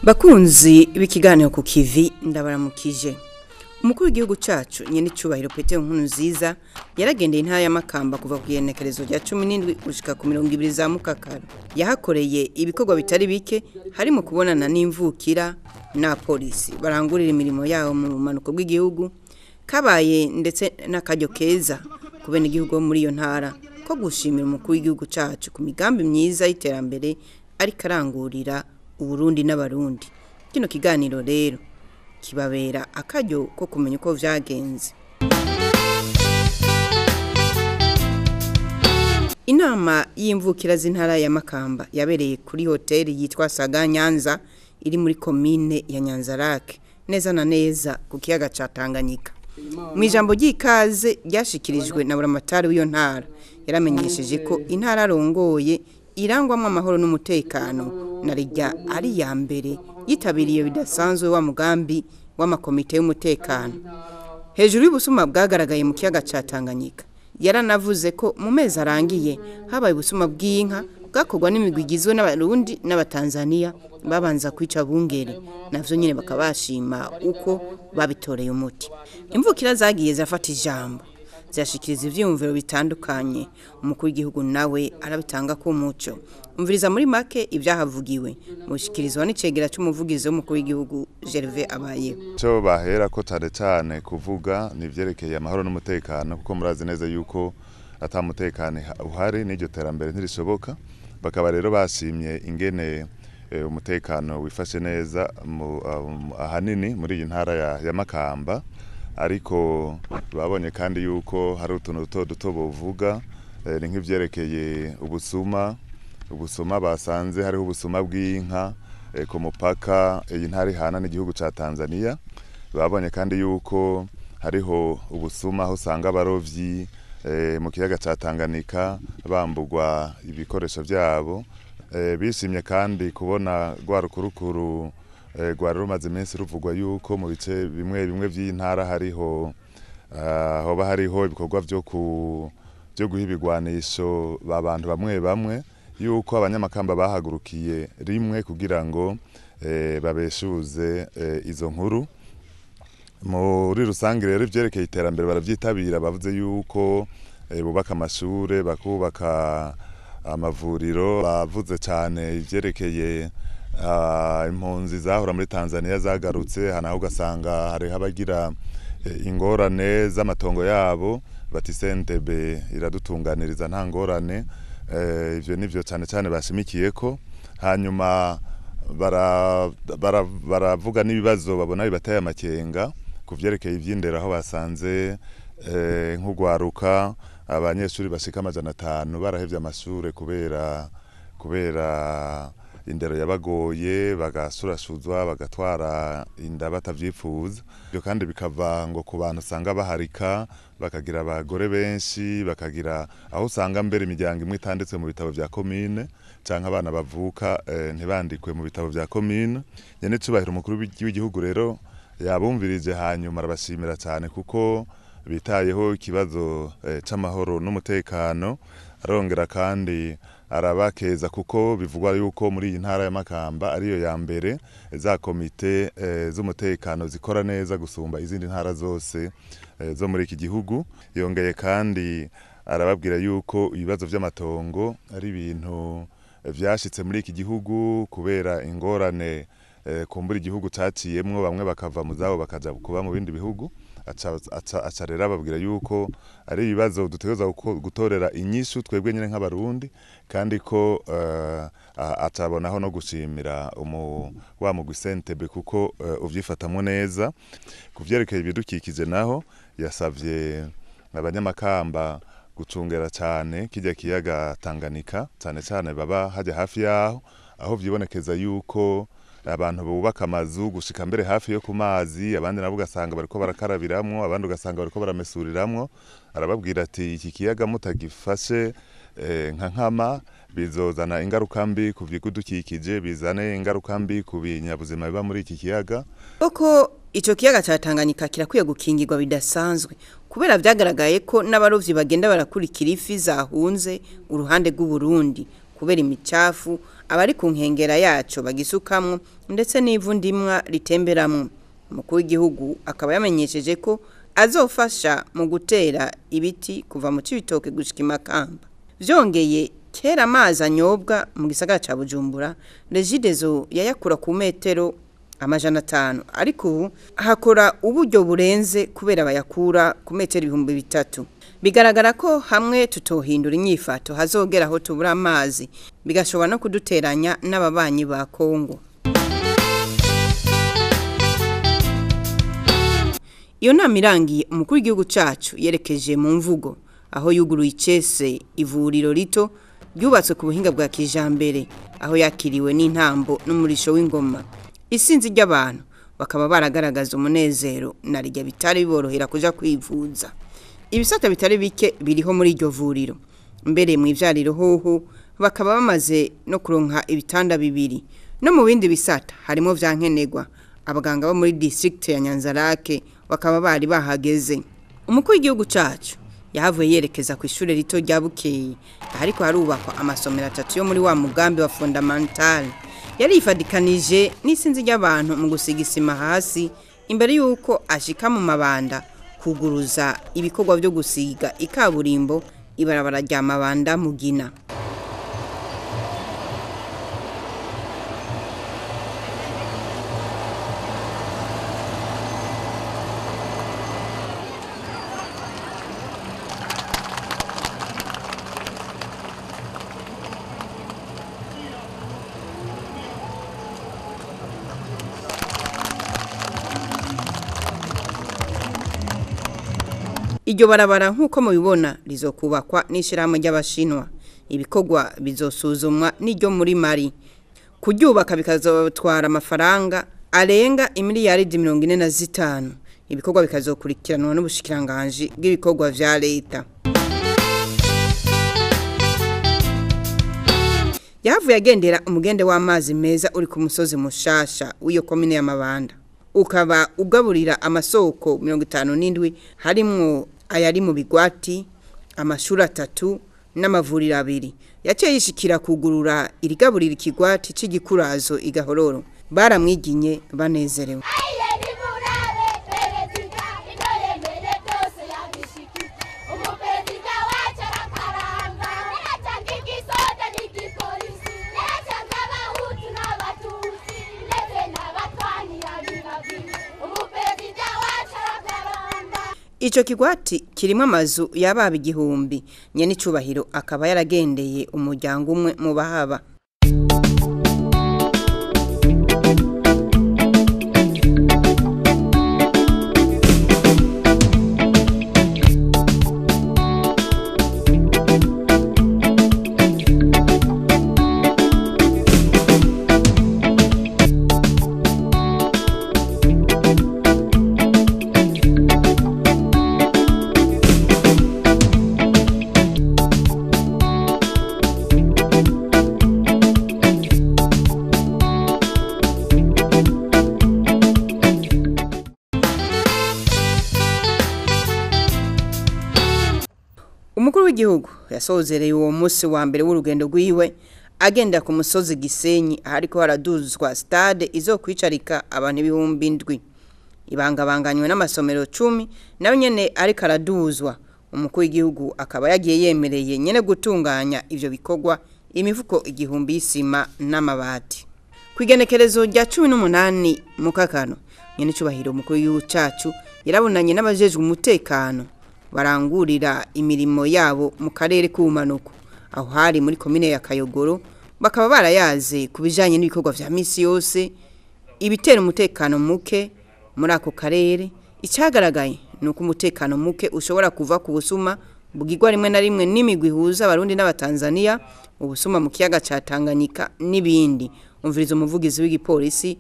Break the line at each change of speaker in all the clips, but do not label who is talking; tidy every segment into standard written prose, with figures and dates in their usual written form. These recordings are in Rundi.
Bakunzi b'ikiganiro ku Kivi ndabaramukije. Umukuru w'igihugu cacu nyene icubahiro Petero Nkurunziza yaragendeye intara ya Makamba kuva ku yenekerezo rya 17 gushika ku 20 za Mukakaro. Yahakoreye ibikorwa bitari bike harimo kubonana n'imvukira na polisi barangurira imirimo yabo mu manuko bw'igihugu kabaye ndetse n'akaryo keza kubena igihugu muri iyo ntara ko gushimira umukuru w'igihugu cacu ku migambi myiza y'iterambere ari karangurira Uburundi n'abarundi. Kino kiganiro rero kibabera akaryo ko kumenya uko vyagenze. Inama y'imvukira z'intara ya Makamba yabereye kuri hoteli yitwa Saga Nyanza iri muri komine ya Nyanzarake neza na neza ku kiyaga ca Tanganyika. Mwijambo ry'ikaze ryashikirijwe na buramatari w'iyo ntara yaramenyesheje ko intara arongoye irangwamwe amahoro n'umutekano narijya ari ya mbere yitabiriye bidasanzwe wa mugambi w'amakomite y'umutekano. Hejuru y'ubusuma bwagaragaye mu kiyaga ca Tanganyika yaranavuze ko mu mezi arangiye habaye ubusuma bw'inka bwakorwa n'imigwi igizwe n'abarundi n'abatanzania babanza kwica bungere navyo nyene bakabashima uko babitoreye umuti. Imvukira zagiye zafata ijambo zashikiriza ivyumviro bitandukanye. Umukuru w'igihugu nawe arabitanga ku muco. Umviriza muri make ibyahavugiwe mushikirizwa n'icegera cy'umuvugizi w'umukuru w'igihugu Geneviève abaye.
Cyo bahera ko cyane kuvuga nivyerekeye amahoro n'umutekano kuko murazi neza yuko atamutekano uhari n'iryo terambere ntirishoboka. Bakaba rero bashimye ingene umutekano wifashe neza ahanini muri iyi ntara ya Makamba. Ariko babonye kandi yuko hari utuntu duto bovuga ni nk'ivyerekeye ubusuma basanze hariho ubusuma bw'inka ku mupaka iyi ntara ihana n'igihugu ca Tanzania. Babonye kandi yuko hariho ubusuma aho usanga abarovyi mu kiyaga ca Tanganyika bambugwa ibikoresho vyabo. Bishimye kandi kubona rwa rukurukuru rwari rumaze iminsi ruvugwa yuko mu bice bimwe vy'intara hariho hoba hariho ibikorwa vyo guha ibigwanisho abantu bamwe yuko abanyamakamba bahagurukiye rimwe kugira ngo babeshuze izo nkuru. Muri rusange rero ivyerekeye iterambere baravyitabira bavuze yuko bubaka amashure bakubaka amavuriro. Bavuze cyane ivyerekeye impunzi zahora muri Tanzania zagarutse hanaho ugasanga hari habagira ingorane z'amatongo yabo bati sentebe iradutunganiriza nta ngorane. Ivyo nivyo cyane bashimikiye ko hanyuma baravuga n'ibibazo babona bibateye amakenga kuvyerekeye ivy'indero aho basanze nk'ugwaruka abanyeshuri bashika 500 barahevye amashure kubera indero yabagoye bagasurashuzwa bagatwara inda batavyifuza. Byo kandi bikava ngo ku bantu usanga baharika bakagira abagore benshi bakagira aho usanga mbere imiryango imwe itanditswe mu bitabo vya komine canke abana bavuka ntibandikwe mu bitabo vya komine. Nyene cubahiro umukuru w'igihugu rero yabumvirije hanyuma arabashimira cyane kuko bitayeho ikibazo c'amahoro n'umutekano. Arongera kandi arabakeza kuko bivugwa yuko muri iyi ntara ya Makamba ariyo ya mbere za komite z'umutekano zikora neza gusumba izindi ntara zose zo muri iki gihugu. Yongeye kandi arababwira yuko ibibazo vy'amatongo ari ibintu vyashitse muri iki gihugu kubera ingorane kumbura igihugu caciyemwo bamwe bakava mu zabo bakaja kuba mu bindi bihugu. Aca rero ababwira yuko ari ibibazo dutegerezwa gutorera inyishu twebwe nyine nk'abarundi kandi ko atabonaho no gushimira wa mugwi sentebe kuko uvyifatamwo neza. Kuvyerekeye ibidukikije naho yasavye abanyamakamba gucungera cyane kijya kiyaga Tanganyika cyane baba hajya hafi yaho aho vyibonekeza yuko abantu bubaka amazu gushika mbere hafi yo ku mazi abandi nabo ugasanga bariko barakarabiramwo abandi ugasanga bariko baramesuriramwo. Arababwira ati iki kiyaga mutagifashe nkama bizozana ingaruka mbi ku vyigudukikije bizane ingaruka mbi ku binyabuzima biba muri iki kiyaga.
Koko ico kiyaga ca Tanganyika kirakwiye gukingirwa bidasanzwe kubera vyagaragaye ko n'abarovyi bagenda barakurikira ifi zahunze uruhande rw'u Burundi kubera imicafu abari ku nkengera yacu bagisukamwo ndetse n'ivu ndimwa ritemberamwo. Umukuru w'igihugu akaba yamenyesheje ko azofasha mu gutera ibiti kuva mu Cibitoke gushika i Makamba. Vyongeye kera amazi anyobwa mu gisagara ca Bujumbura Regideso yayakura ku metero 500 ariko ubu hakora uburyo burenze kubera bayakura ku metero 3000. Bigaragara ko hamwe tutohindura inyifato hazogera aho tubura amazi bigashobora no kuduteranya n'ababanyi ba Kongo. Iyo nama irangiye umukuru w'igihugu cacu yerekeje mu mvugo aho yuguruye icese ivuriro rito ryubatswe ku buhinga bwa kijambere aho yakiriwe n'intambo n'umurisho w'ingoma. Isinzi ry'abantu bakaba baragaragaza umunezero narijya bitari biborohera kuja kwivuza. Ibisata bitari bike biriho muri iryo vuriro. Mbere mu ivyariro hoho bakaba bamaze no kuronka ibitanda bibiri. No mu bindi bisata harimo vyankenegwa. Abaganga bo muri district ya Nyanzarake bakaba bari bahageze. Umukuru w'igihugu cacu yahavuye yerekeza ku ishure rito rya Bukeye ariko harubakwa amasomero 3 yo muri wa mugambi wa fundamental. Yari ifadikanije n'isinzi ry'abantu mu gusiga isima hasi imbere yuko ashika mu mabanda kuguruza ibikorwa byo gusiga ikaburimbo ibarabara rya Mabanda Mugina. Iryo barabara nkuko mubibona rizokubakwa n'ishirahamwe ry'Abashinwa. Ibikorwa bizosuzumwa n'iryo muri Mali. Kuryubaka bikazotwara amafaranga arenga imiliyaridi 45. Ibikorwa bikazokurikiranwa n'ubushikiranganje bw'ibikorwa vya leta. Yavuye agendera umugende w'amazi meza uri ku musozi mushasha w'iyo komine ya Mabanda. Ukaba ugaburira amasoko 57 harimwo ayari mu bigwati, amashuri 3 n'amavuriro 2. Yaciye yishikira kugurura irigaburira ikigwati c'igikurazo igahororo. Baramwiginye banezerewe. Ico kigwati kirimo amazu yababa 1000. Nyene icubahiro akaba yaragendeye umuryango umwe mu bahaba. Umukuru w'igihugu yasozereye uwo munsi wa mbere w'urugendo rwiwe agenda ku musozi Gisenyi hariko haraduzwa stade izokwicarika abantu 7,000. Ibangabanganywe n'amasomero 10 nayo nyene ariko araduzwa. Umukuru w'igihugu akaba yagiye yemereye nyene gutunganya ivyo bikorwa imifuko 1000 y'isima n'amabati. Kwigenekerezo rya 18 mu Kakano nyene icubahiro umukuru w'igihugu cacu yarabonanye n'abajejwe umutekano barangurira imirimo yabo mu karere k'ubumanuko aho hari muri komine ya Kayogoro. Bakaba barayaze kubijanye n'ibikorwa vya misi yose ibitera umutekano muke muri ako karere. Icagaragaye nuko umutekano muke ushobora kuva ku busuma bugirwa rimwe na rimwe n'imigwi ihuza abarundi n'abatanzania, ubusuma mu kiyaga ca Tanganyika n'ibindi. Umvirizo umuvugizi w'igipolisi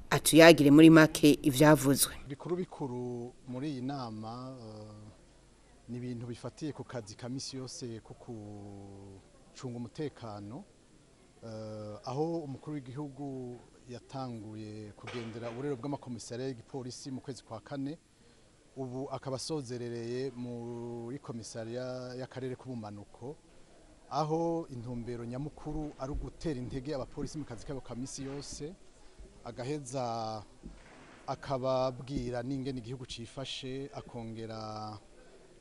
atuyagire muri make ivyavuzwe.
Bikuru muri iyi nama ni ibintu bifatiye ku kazi ka misi yose ko gucunga umutekano, aho umukuru w'igihugu yatanguye kugendera uburero bw'amakomisariya y'igipolisi mu kwezi kwa 4, ubu akaba asozerereye muri komisariya y'akarere k'ubumanuko aho intumbero nyamukuru ari ugutera intege abapolisi mu kazi kabo ka misi yose, agaheza akababwira n'ingene igihugu cifashe, akongera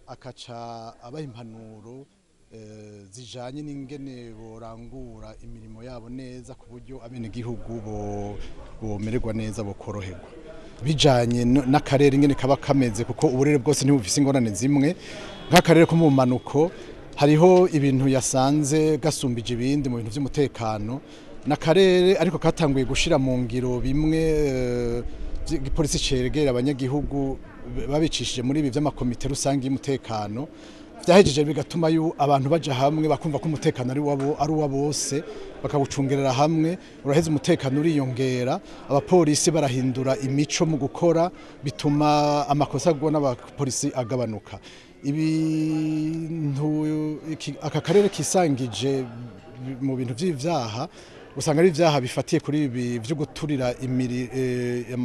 akaca abaha impanuro zijanye n'ingene borangura imirimo yabo neza ku buryo abenegihugu bomererwa neza, bokoroherwa bijanye n'akarere ingene kaba kameze, kuko uburere bwose ntibufise ingorane zimwe. Nk'akarere ko mu manuko hariho ibintu yasanze gasumbije ibindi mu bintu by'umutekano, n'akarere ariko katanguye gushira mu ngiro bimwe igipolisi ceregera abanyagihugu babicishije muri ibi vy'amakomite rusange y'umutekano, vyahejeje bigatuma abantu baja hamwe bakumva ko umutekano ari uwa bose, bakawucungerera hamwe, uraheza umutekano uriyongera, abapolisi barahindura imico mu gukora, bituma amakosa agwa n'abapolisi agabanuka. Aka karere kisangije mu bintu vy'ivyaha, usanga ari ivyaha bifatiye kuri ibi vyo guturira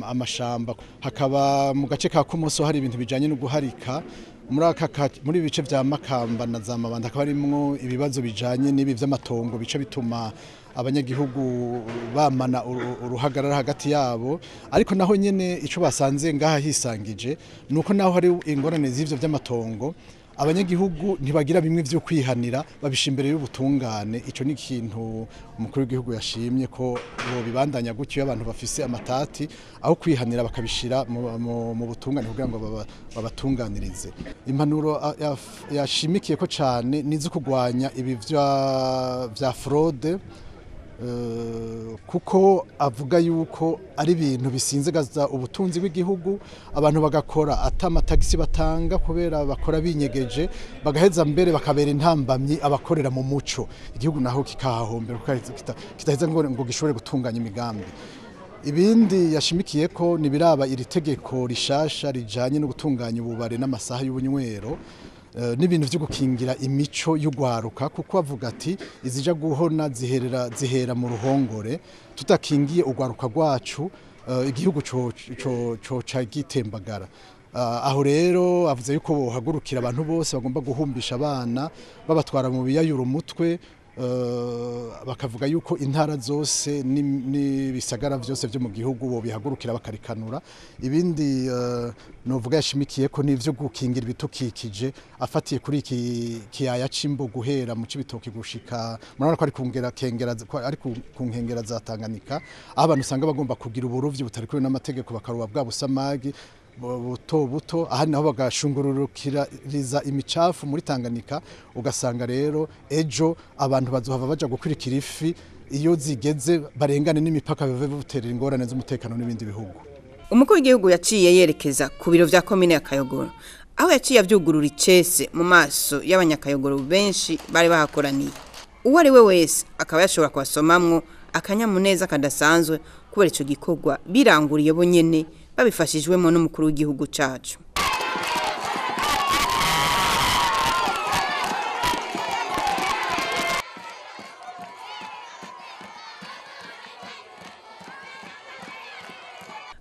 amashamba. Hakaba mu gace ka Kumoso hari ibintu bijanye no guharika, muri bice vya Makamba na za Mabanda hakaba harimwo ibibazo bijanye n'ibi vy'amatongo bice bituma abanyagihugu bamana uruhagarara hagati yabo. Ariko naho nyene ico basanze ngaha hisangije nuko naho hari ingorane z'ivyo vy'amatongo, abanyagihugu ntibagira bimwe vyo kwihanira, babisha imbere y'ubutungane. Ico ni ikintu umukuru w'igihugu yashimye ko bibandanya gutyo, abantu bafise amatati aho kwihanira bakabishira mu butungane kugira ngo babatunganirize. Impanuro yashimikiye ko cane nizo kugwanya ibi vya fraude, kuko avuga yuko ari ibintu bisinzikaza ubutunzi bw'igihugu, abantu bagakora atamatagisi batanga kubera bakora binyegeje, bagaheza mbere bakabera intambamyi abakorera mu muco, igihugu naho kikahahombera kitaheza ngo gishobore gutunganya imigambi. Ibindi yashimikiye ko nibiraba iri tegeko rishasha rijanye no gutunganya ububare n'amasaha y'ubunywero, n'ibintu vyo gukingira imico y'ugwaruka, kuko avuga ati izija guhona zihera mu ruhongore, tutakingiye ugwaruka rwacu igihugu coca gitembagara. Aho rero avuze yuko bohagurukira abantu bose bagomba guhumbisha abana babatwara mu biyayura umutwe, bakavuga yuko intara zose n'ibisagara vyose vyo mu gihugu bo bihagurukira bakarikanura. Ibindi novuga yashimikiye ko n'ivyo gukingira ibitukikije, afatiye kuri iki kiyaya c'imbo guhera mu Cibitoki gushika murabona ko ari ku nkengera za Tanganyika, aho abantu usanga bagomba kugira uburovyi butari kuri n'amategeko, bakaruba bwa busamagi buto ahandi naho bagashungurukiriza imicafu muri Tanganyika. Ugasanga rero ejo abantu bazohava baja gukurikira ifi iyo zigeze barengane n'imipaka, bive buterera ingorane z'umutekano n'ibindi bihugu.
Umukuru w'igihugu yaciye yerekeza ku biro vya komine ya Kayogoro, aho yaciye avyugurura icese mu maso y'abanyakayogoro benshi bari bahakoraniye. Uwo ari we wese akaba yashobora kubasomamwo akanyamuneza kadasanzwe kubera ico gikorwa biranguriye bo nyene babifashijwemo n'umukuru w'igihugu cacu.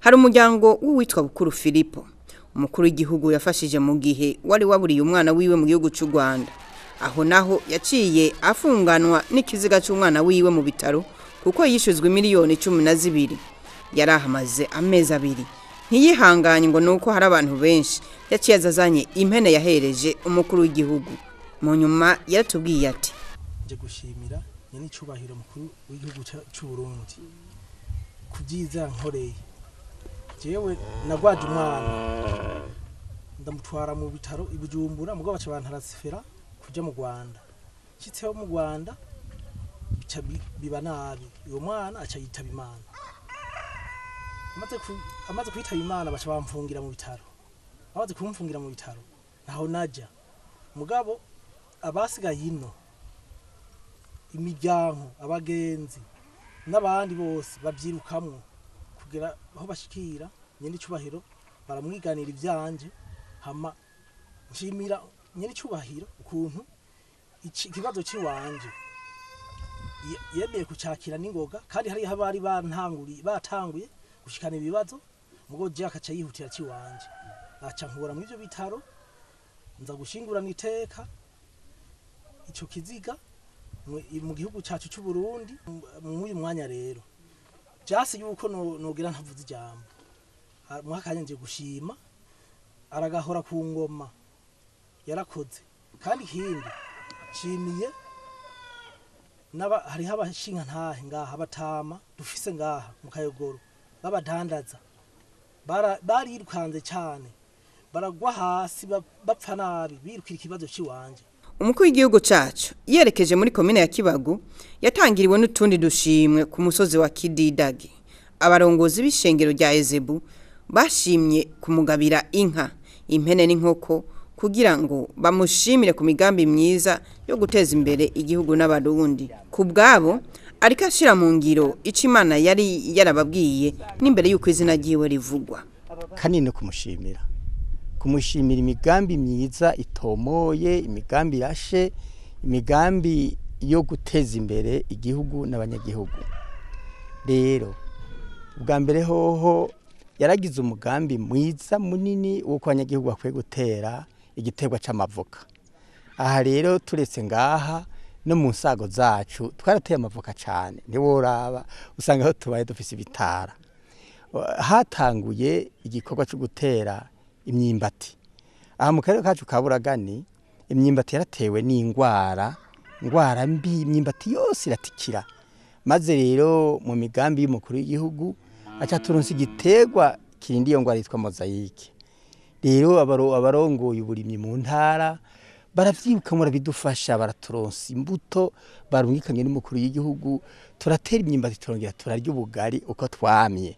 Hari umuryango w'uwitwa Bukuru Filipo, umukuru w'igihugu yafashije mu gihe wari waburiye umwana wiwe mu gihugu cy'u Rwanda. Aho naho yaciye afunganwa n'ikiziga cy'umwana wiwe mu bitaro kuko yishuzwe miliyoni 12. Yarahamaze amezi 2. Ntiyihanganye ngo nuko hari abantu benshi, yaciye azazanye impene yahereje umukuru w'igihugu. Mu nyuma yaratubwiye ati,
nje gushimira nyenicubahiro mukuru w'igihugu cy'u Burundi kubyiza nkoreye. Jewe nagwaje umwana ndamutwara mu bitaro ibujumbura, mugabo baca bantarasifera kuja mu Rwanda. Kitseho mu Rwanda bica biba nabi, uwo mwana aca yitaba Imana. Amaze kwitaba Imana baca bamfungira mu bitaro. Amaze kumfungira mu bitaro naho naja, mugabo abasigaye ino imiryango, abagenzi n'abandi bose babyirukamwo kugera aho bashikira nyenicubahiro baramwiganira ivyanje. Hama nshimira nyenicubahiro ukuntu ikibazo ciwanje yemeye kucakira n'ingoga, kandi hari habari batanguye gushikana ibibazo, mugo je akaca yihutira ciwanje. Aca nkura mu ivyo bitaro, nza gushingurana iteka ico kiziga mu gihugu cyacu cy'u Burundi. Mu uyu mwanya rero byasi yuko nogira ntavuze ijambo mwakanye nje gushima aragahora ku ngoma yarakoze kandi ikindi shimiye hariho abashinga ntahe ngaha abatama dufise ngaha mu Kayogoro babadandaza barirukanze cyane baragwa hasi bapfa nabi birukira ikibazo ciwanje.
Umukuru w'igihugu cacu yerekeje muri komine ya Kibagu yatangiriwe n'utundi dushimwe ku musozi wa Kididagi. Abarongozi b'ishengero rya Ezebu bashimye kumugabira inka, impene n'inkoko kugira ngo bamushimire ku migambi myiza yo guteza imbere igihugu n'abarundi. Ku bwabo ariko ashira mu ngiro ico Imana yari yarababwiye n'imbere y'uko izina ryiwe rivugwa.
Kanini kumushimira imigambi myiza itomoye, imigambi irashe, imigambi yo guteza imbere igihugu n'abanyagihugu. Rero ubwa mbere hoho yaragize umugambi mwiza munini wo abanyagihugu bakwiye gutera igiterwa c'amavoka. Aha rero turetse ngaha no mu nsago zacu twarateye amavoka cyane, ntiworaba usanga aho tubaye dufise ibitara. Hatanguye igikorwa cyo gutera imyimbati. Aha mu karere kacu ka Buragani imyimbati yaratewe n'ingwara mbi, imyimbati yose iratikira. Maze rero mu migambi y'umukuru w'igihugu aca turonse igiterwa kirindi iyo ngwara yitwa mozayike. Rero abarongoye uburimyi mu ntara baravyibuka bidufasha baraturonsa imbuto barungikanye n'umukuru w'igihugu turatera imyimbati turongera turarya ubugari uko twamye.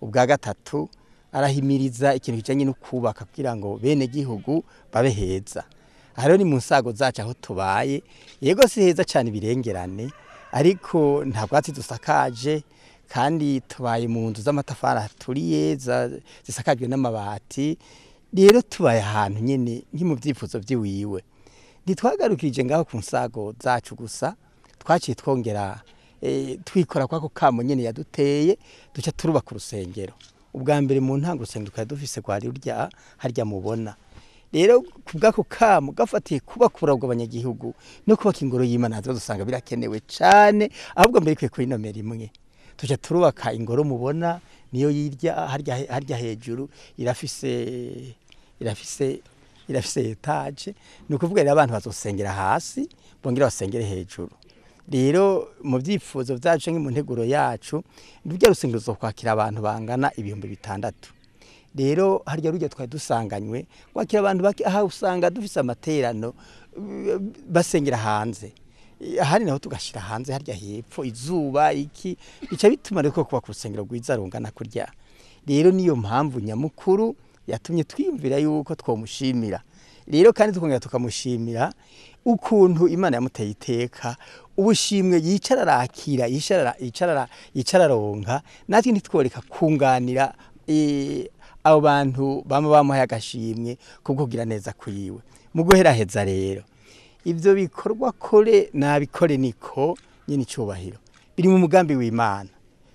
Ubwa gatatu arahimiriza ikintu kijanye no kubaka kugira ngo bene gihugu babe heza. Aha rero ni mu nsago zacu aho tubaye, yego si heza cyane birengerane, ariko nta bwatsi dusakaje kandi tubaye mu nzu z'amatafari aturiye zisakajwe n'amabati. Rero tubaye ahantu nyene nk'mu byifuzo by'iwiwe. Ntitwagarukije ngaho ku nsago zacu gusa, twaciye twongera twikora kwako kamo nyene yaduteye duca turubaka urusengero. Ubwa mbere mu ntango urusengero twari dufise gwari urya harya mubona. Rero kubwako kamo gafatiye kuba kurabwa abanyagihugu no kubaka ingoro y'Imana dusanga birakenewe cyane, ahubwo mbere kwe kuri nomero imwe tuja turubaka ingoro mubona niyo yirya harya hejuru irafise etage. Ni ukuvuga rero abantu bazosengera hasi bongera basengere hejuru. Rero mu byifuzo byacu mu nteguro yacu rujya rusengero zo kwakira abantu bangana 6,000. Rero harya rujya twari dusanganywe kwakira abantu aha usanga dufise amaterano basengera hanze. Hari naho tugashira hanze harya hepfo izuba iki bica bituma reko kuba ku rusengero rwiza rungana kurya. Rero niyo mpamvu nyamukuru yatumye twiyumvira yuko twomushimira. Rero kandi tukongera tukamushimira ukuntu Imana yamuteye iteka, ubushimwe yicara arakira yicara ronka, natwe ntitworeka kunganira abo bantu bama bamuhaye agashimwe kukugira neza kuyiwe. Mu guheraheza rero ivyo bikorwa kore nabikore niko nyine icubahiro biri mu mugambi w'Imana.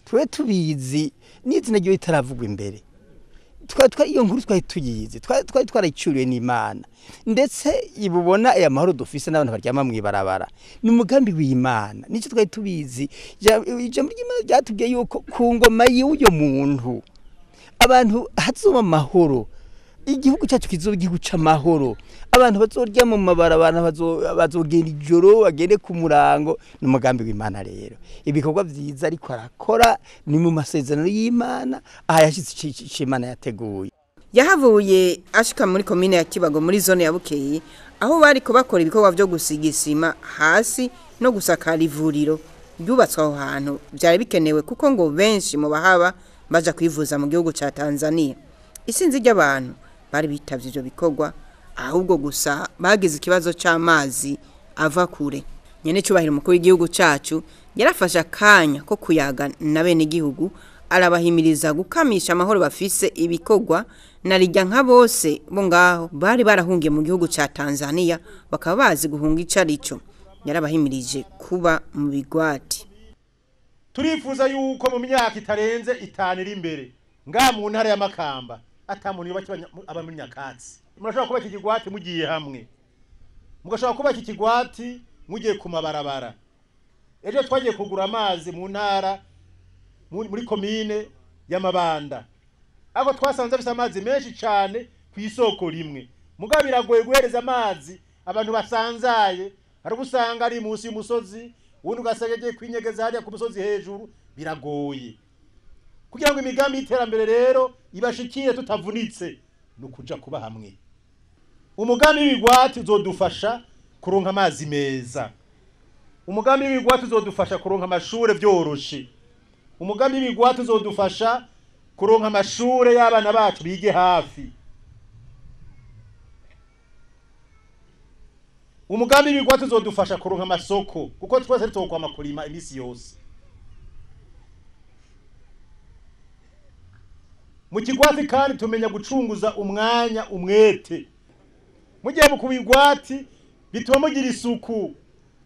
Twe tubizi n'izina ryo itaravugwa imbere. Iyo nkuru twari tuyizi twarayicuriwe n'Imana, ndetse ibubona aya mahoro dufise n'abantu baryama mwibarabara ni umugambi w'Imana. Nico twari tubizi ijambo ry'Imana ryatubwiye yuko ku ngoma y'uyo muntu abantu hazoba mahoro, igihugu cyacu kizoba igihugu c'amahoro, abantu bazorya mu mabarabara bazogenda ijoro bagende ku murango. N'umugambi w'Imana rero ibikorwa vyiza ariko arakora ni mu masezerano y'Imana aha yashitse c'Imana yateguye.
Yahavuye ashika muri komine ya Kibago muri zone ya Bukeye aho bari ko bakora ibikorwa byo gusigisima hasi no gusakara ivuriro ryubatswe aho hantu byari bikenewe kuko ngo benshi mu bahaba baja kwivuza mu gihugu ca Tanzania. Isinzi ry'abantu bari bitavye ivyo bikorwa, ahubwo gusa bagize ikibazo c'amazi ava kure. Nyene cyubahiro umukuru w'igihugu cacu yarafasha kanya ko kuyaga na bene igihugu, arabahimiriza gukamisha amahoro bafise ibikorwa narijya nka bose bo ngaho bari barahungiye mu gihugu ca Tanzania bakaba bazi guhunga icarico. Yarabahimirije kuba mu bigwati.
Turifuza yuko mu myaka itarenze 5 iri imbere nga mu ntara ya Makamba atamuntu yubakira aba muri Nyakatsi. Murashobora kuba iki kigwati mugiye hamwe, mugashobora kuba iki kigwati mugiye ku mabarabara. Ejo twagiye kugura amazi mu ntara muri komine ya Mabanda. Aho twasanze afite amazi menshi cyane ku isoko rimwe. Mugabo biragoye guhereza amazi abantu basanzaye, hari gusanga ari munsi y'umusozi, ubundi ugasanga agiye kwinyegeza hariya ku musozi hejuru, biragoye. Kugira ngo imigambi y'iterambere rero ibashikire tutavunitse, nukuja kuba hamwe. Umugambi w'ibigwati uzodufasha kuronka amazi meza. Umugambi w'ibigwati uzodufasha kuronka amashure byoroshe. Umugambi w'ibigwati uzodufasha kuronka amashure y'abana bacu bige hafi. Umugambi w'ibigwati uzodufasha kuronka amasoko, kuko twese tuzokwama kurima imisi yose. Mu kigwati kandi tumenya gucunguza umwanya umwete. Mugiye mu kubigwati bituma mugira isuku.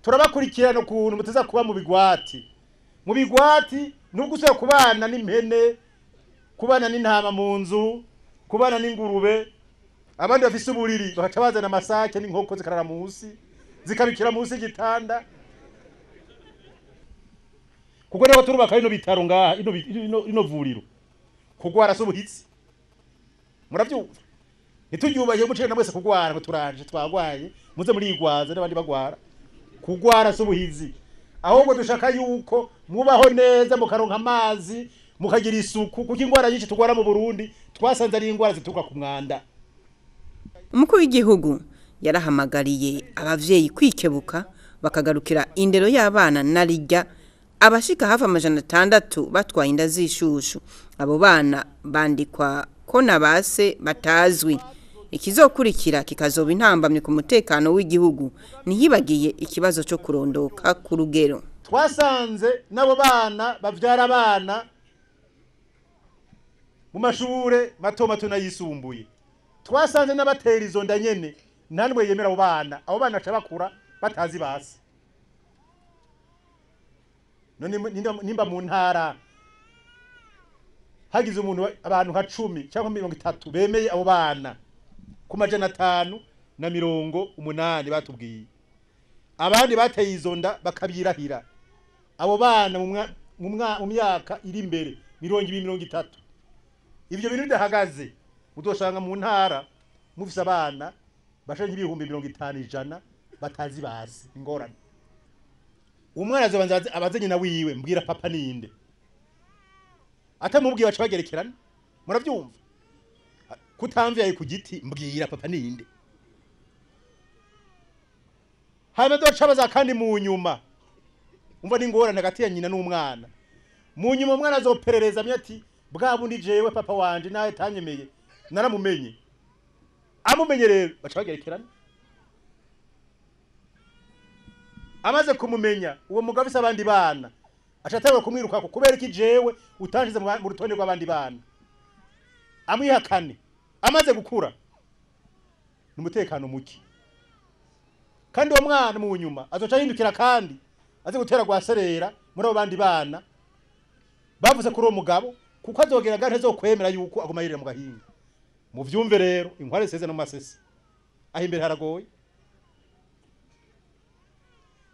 Turabakurikirana ukuntu muteza kuba mu bigwati. Mu bigwati n'ugusaba kubana n'impene, kubana n'intama mu nzu, kubana n'ingurube. Abandi bafise uburiri bakabazana amasake n'inkoko zikarara munsi, zikabikira munsi y'igitanda. Kuko nabo turubaka ino bitaro ngaha, ino vuriro. Kugwara subuhitsi. Muravyumva? Nituryubaye mucene namwese kugwara ngo turanje twagwaye, muze muri igwaza n'abandi bagwara. Kugwara subuhizi. Ahubwo dushaka yuko mubaho neza mukaronka amazi, mukagira isuku, kuko ingwara nyinshi tugwara mu Burundi twasanze ari ingwara zituruka ku mwanda.
Umukuru w'igihugu yarahamagariye abavyeyi kwikebuka bakagarukira indero y'abana narijya abashika hafi 600 batwaye inda zishushu. Abo bana bandikwa ko nabase batazwi. Ikizokurikira kikazoba intambamye ku mutekano w'igihugu, nihibagiye ikibazo cyo kurondoka ku rugero.
Twasanze nabo bana bavyara abana mu mashure mato mato nayisumbuye. Twasanze n'abatera izo nda nyene ntanwe yemera abo bana aca bakura batazi basi. None nimba mu ntara hagize umuntu abantu nka 10 cyangwa 30 bemeye abo bana ku 580 batubwiye. Abandi bateye izo nda bakabyirahira. Abo bana mu myaka iri imbere 2030. Ibyo bintu bidahagaze udoshanga mu ntara mufise abana basha nk'ibihumbi 50 batazi basi ingorane. Umwana azobanza abaze nyina wiwe mbwira papa ninde. Atamubwiye baca bagerekerana. Muravyumva? Kutamvyaye ku giti mbwira papa ninde. Hama doca baza kandi mu nyuma. Umva ni ngorane hagati ya nyina n'umwana. Mu nyuma umwana azoperereza ati bwa bundi jewe papa wanje nawe tanyemeye naramumenye. Amumenye rero baca bagerekerana. Amaze kumumenya uwo mugabo isa abandi bana acatewe kumwiruka ko kubera iki jewe utangize mu rutonde rw'abandi bana. Amwihakane amaze gukura n'umutekano muki. Kandi uwo mwana mu nyuma azoca hindukira kandi aze gutera gwaserera muri abo bandi bana bavuze kuri uwo mugabo kuko azogera gante zo kwemera yuko aguma yirira mu gahinga. Mu vyumve rero inkware seze no masese aho imbere haragoye.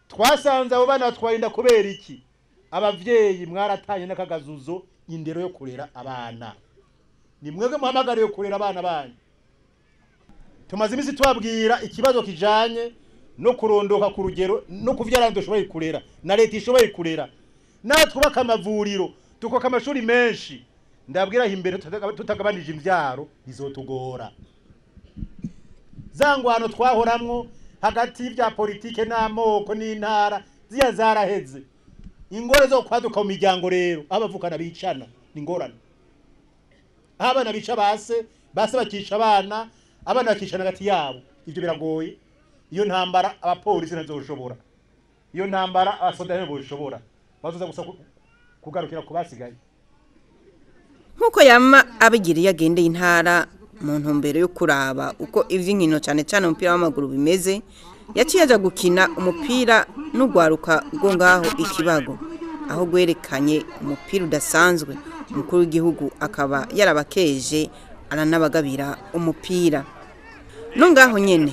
Twasanze abo bana batwarinda kubera iki? Abavyeyi mwaratanye n'akagazuzo indero yo kurera abana. Ni mwege muhamagariye kurera abana banyu. Tumaze imisi twabwira ikibazo kijanye no kurondoka ku rugero no kuvyara ndoshoboye kurera na leta ishoboye kurera. Na twubaka amavuriro tukoka amashuri menshi. Ndabwira imbere tutagabanije imvyaro bizotugora. Zangwano twahoramwo hagati y'ibya politike n'amoko n'intara ziya zaraheze. Ingore zo kwaduka mu miryango rero abavukana bicana n'ingorane. Abana bica base bakica abana bakicana hagati yabo. Ivyo biragoye. Iyo ntambara abapolisi ntazoshobora. Iyo ntambara abasoda ntazoshobora. Bazoza gusa kugarukira ku basigaye.
Nkuko yama abigiriye agendeye intara mu ntumbero yo kuraba uko ivy'inkino cyane cyane umupira w'amaguru bimeze, yaciye aja gukina umupira n'ugwaruka rwo ngaho ikibago, aho gwerekanye umupira udasanzwe. Umukuru w'igihugu akaba yarabakeje aranabagabira umupira. No ngaho nyene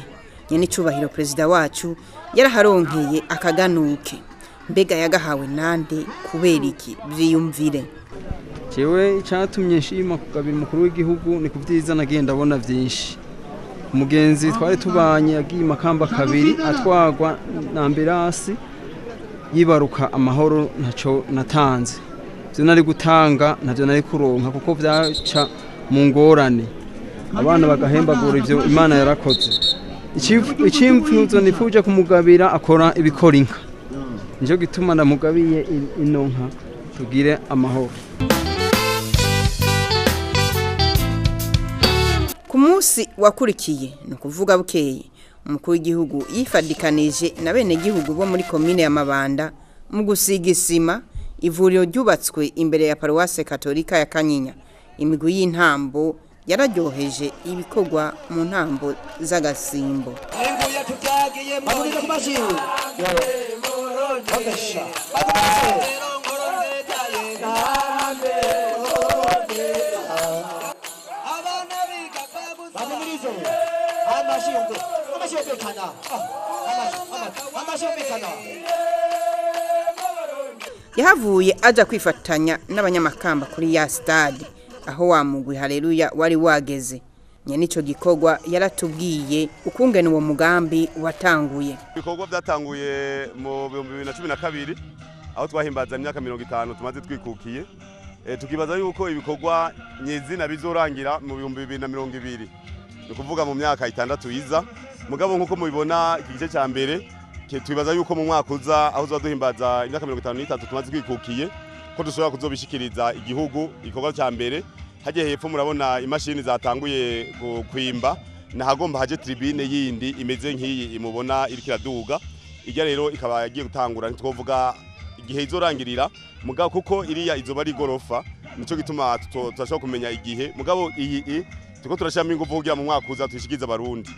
nyenicubahiro perezida wacu yaraharonkeye akaganuke mbega yagahawe nande kubera iki byiyumvire.
Jewe icyatumye nshima kugabira umukuru w'igihugu ni kubyiza nagiye ndabona byinshi. Umugenzi twari tubanye yagiye Makamba kabiri atwagwa na ambulance yibaruka amahoro ntaco natanze. Byo nari gutanga navyo nari kuronka kuko byaca mu ngorane. Abana bagahembagura ivyo Imana yarakoze. Icyimfuzo nifuje kumugabira akora ibikora inka. Nico gituma ndamugabiye inonka tugire amahoro.
Ku munsi wakurikiye no kuvuga bukeye umukuru w'igihugu yifadikanije na bene gihugu bo muri komine ya Mabanda mu gusiga isima ivuriro ryubatswe imbere ya Paroisse Katolika ya Kanyinya. Imigwi y'intambo yararyoheje ibikorwa mu ntambo z'agasimbo. Yahavuye aja kwifatanya n'abanyamakamba kuri ya stade aho wamugwi Haleluya wari wageze. Nyenico gikorwa yaratubwiye ukungene uwo mugambi watanguye.
Ibikorwa byatanguye mu 2012 aho twahimbaza imyaka 50 tumaze twikukiye. Tukibaza yuko ibikorwa nyezina bizorangira mu 2020. Ni kuvuga mu myaka 6 iza. Mugabo nkuko mubibona igice cya mbere twibaza yuko mu mwaka uza aho uzaduhimbaza imyaka 53 tumaze twikukiye ko dushobora kuzobishikiriza igihugu ikorwa cya mbere. Hagiye hepfo murabona imashini zatanguye kwimba nahagomba haje tribune yindi imeze nk'iyi imubona iri kiraduga. Ijya rero ikaba yagiye gutangura ntitwovuga igihe izorangirira mugabo kuko iriya izoba ari gorofa nico gituma tutashobora kumenya igihe mugabo iyi tuko turashama ingufu kugira mu mwaka uza tuyishikiza abarundi.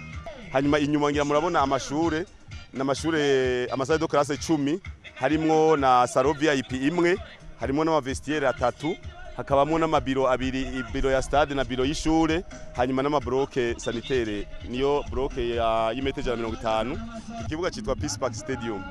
Hanyuma inyuma ngira murabona amashure amasale de classe 10 harimo na salo VIP imwe harimo na vestiaire 3 hakabamo n'amabiro abiri ibiro ya stade na biro y'ishure hanyuma n'amabloke sanitaire niyo bloke y'imeteje 50 ikibuga cyitwa Peace Park Stadium.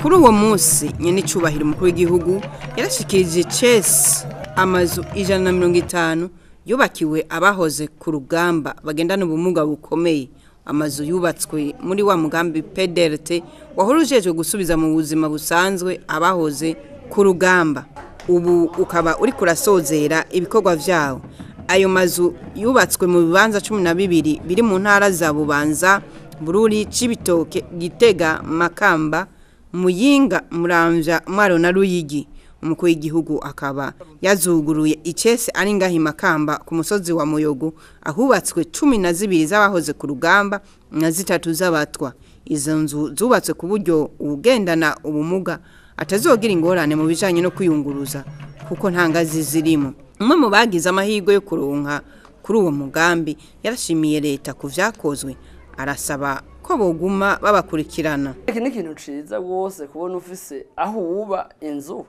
Kuri uwo munsi nyenicubahiro umukuru w'igihugu yarashikirije Chess amazu 150 yubakiwe abahoze ku rugamba bagendana ubumuga bukomeye. Amazu yubatswe muri wa mugambi PDRT wahorujejwe gusubiza mu buzima busanzwe abahoze ku rugamba. Ubu ukaba uri kurasozera ibikorwa vyawo. Ayo mazu yubatswe mu bibanza 12 biri mu ntara za Bubanza, Bururi, Cibitoke, Gitega, Makamba, Muyinga, Muramvya, Mwaro na Ruyigi. Umukuru w'igihugu akaba yazuguruye icese ari ngahi Makamba ku musozi wa Muyogo ahubatswe 12 z'abahoze ku rugamba na 3 z'abatwa. Izo nzu zubatswe ku buryo ugendana ubumuga atazogira ingorane mu bijanye no kwiyunguruza kuko nta ngazi zirimo. Umwe mu bagize amahirwe yo kuronka kuri uwo mugambi yarashimiye leta ku vyakozwe arasaba ko boguma babakurikirana.
Iki ni ikintu ciza wose kubona ufise aho uba inzu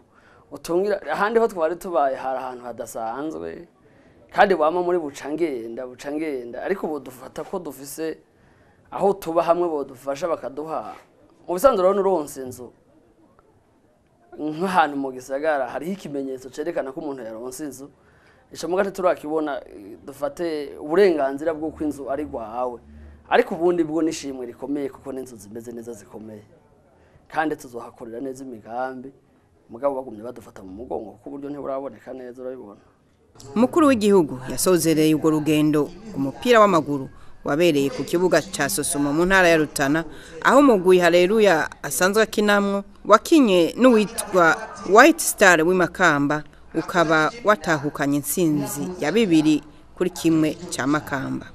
utungira ahandi ho twari tubaye hari ahantu hadasanzwe kandi wama muri bucangenda ariko bo dufata ko dufise aho tuba hamwe bo dufasha bakaduha mu bisanzwe rero nuronse inzu nk'ahantu mu gisagara hari ikimenyetso cerekana ko umuntu yaronse inzu ico mugati turakibona dufate uburenganzira bwo kwinzu ari gwawe ariko ubundi bwo nishimwe rikomeye kuko n'inzu zimeze neza zikomeye kandi tuzohakorera neza imigambi mugabo bagumye badufata mu mugongo kuko buryo ntiburaboneka neza urabibona.
Umukuru w'igihugu yasozereye urwo rugendo umupira w'amaguru wabereye ku kibuga ca Sosomo mu ntara ya Rutana aho umugwi Haleluya asanzwe akinamwo wakinye n'uwitwa White Star w'imakamba ukaba watahukanye intsinzi ya 2-1 ca Makamba.